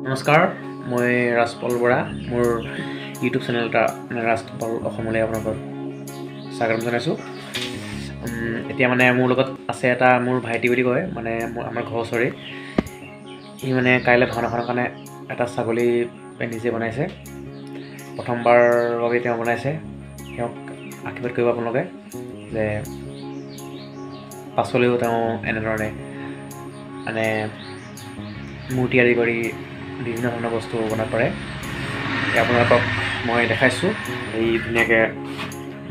নমস্কাৰ, মই ৰাজপল বৰা। মোৰ ইউটিউব চেনেল এটা ৰাজপল অসমলৈ আপোনালোকক স্বাগতম জনাইছোঁ। এতিয়া মানে মোৰ লগত আছে এটা মোৰ ভাইটি বুলি কয়, মানে আমাৰ ঘৰৰ ওচৰে। সি মানে কাইলৈ ভাওনাখনৰ কাৰণে এটা ছাগলী নিজে বনাইছে। প্ৰথমবাৰ বাবে তেওঁ বনাইছে। তেওঁক আশীৰ্বাদ কৰিব আপোনালোকে যে পাছলৈও তেওঁ এনেধৰণে মানে মূৰ্তি আদি কৰি বিভিন্ন ধৰণৰ বস্তু বনাব পাৰে। আপোনালোকক মই দেখাইছোঁ, এই ধুনীয়াকৈ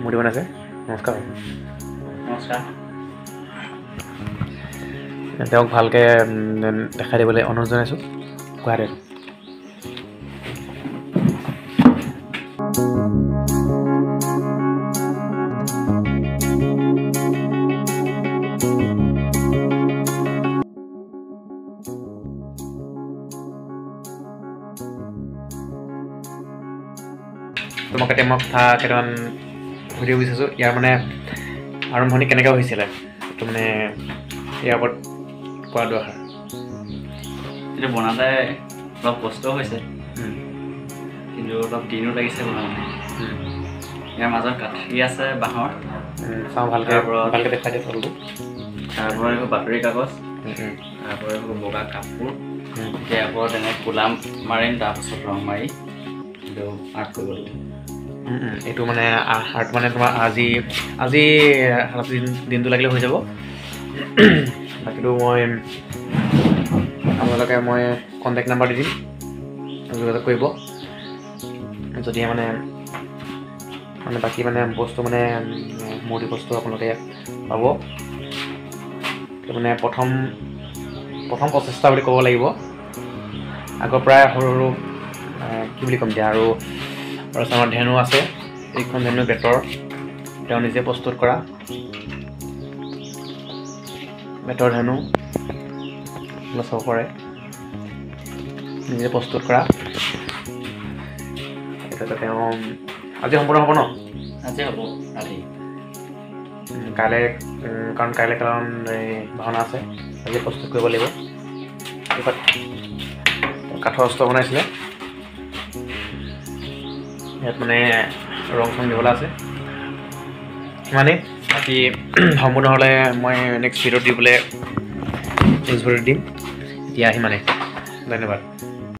মূৰ্তি বনাইছে। নমস্কাৰ। নমস্কাৰ। তেওঁক ভালকৈ দেখাই দিবলৈ অনুৰোধ জনাইছোঁ। গুৱাহাটীত তোমাক এতিয়া মই কথা কেইটামান সুধিব বিচাৰিছোঁ। ইয়াৰ মানে আৰম্ভণি কেনেকৈ হৈছিলে, এইটো মানে ইয়াৰ ওপৰত কোৱা দৰকাৰ। এইটো বনাওঁতে অলপ কষ্ট হৈছে, কিন্তু অলপ দিনো লাগিছে বনাওঁতে। ইয়াৰ মাজত কাঠি আছে বাঁহৰ, চাওঁ ভালকৈ ভালকৈ দেখাই দিয়ে তলটো। তাৰপৰা এইবোৰ বাতৰি কাগজ, তাৰপৰা এইবোৰ বগা কাপোৰ, এতিয়া ওপৰত এনে কোলা মাৰিম, তাৰপাছত ৰং মাৰি এইটো আৰ্ট কৰিব লাগিব। এইটো মানে আৰ্ট মানে তোমাৰ আজি দিনটো লাগিলে হৈ যাব। বাকীটো মই আপোনালোকে কণ্টেক্ট নাম্বাৰ দি দিম, যোগাযোগ কৰিব। যদিহে মানে বাকী বস্তু মূৰ্তি বস্তু আপোনালোকে পাব। মানে প্ৰথম প্ৰচেষ্টা বুলি ক'ব লাগিব। আগৰ পৰাই সৰু সৰু কি বুলি ক'ম এতিয়া, আৰু আমাৰ ধেনু আছে। এইখন ধেনু বেতৰ, তেওঁ নিজে প্ৰস্তুত কৰা বেতৰ ধেনু চাব পাৰে, নিজে প্ৰস্তুত কৰা। এতিয়া তেওঁ আজি সম্পূৰ্ণ হ'ব ন? আজি হ'ব ৰাতি। কাইলৈ কাৰণ এই ভাওনা আছে, আজি প্ৰস্তুত কৰিব লাগিব। কাঠৰ অস্ত্ৰ বনাইছিলে, ইয়াত মানে ৰং চং দিবলৈ আছে। সিমানেই। বাকী সম্পূৰ্ণ হ'লে মই নেক্সট ভিডিঅ'ত দিবলৈ দিম। এতিয়া সিমানেই। ধন্যবাদ।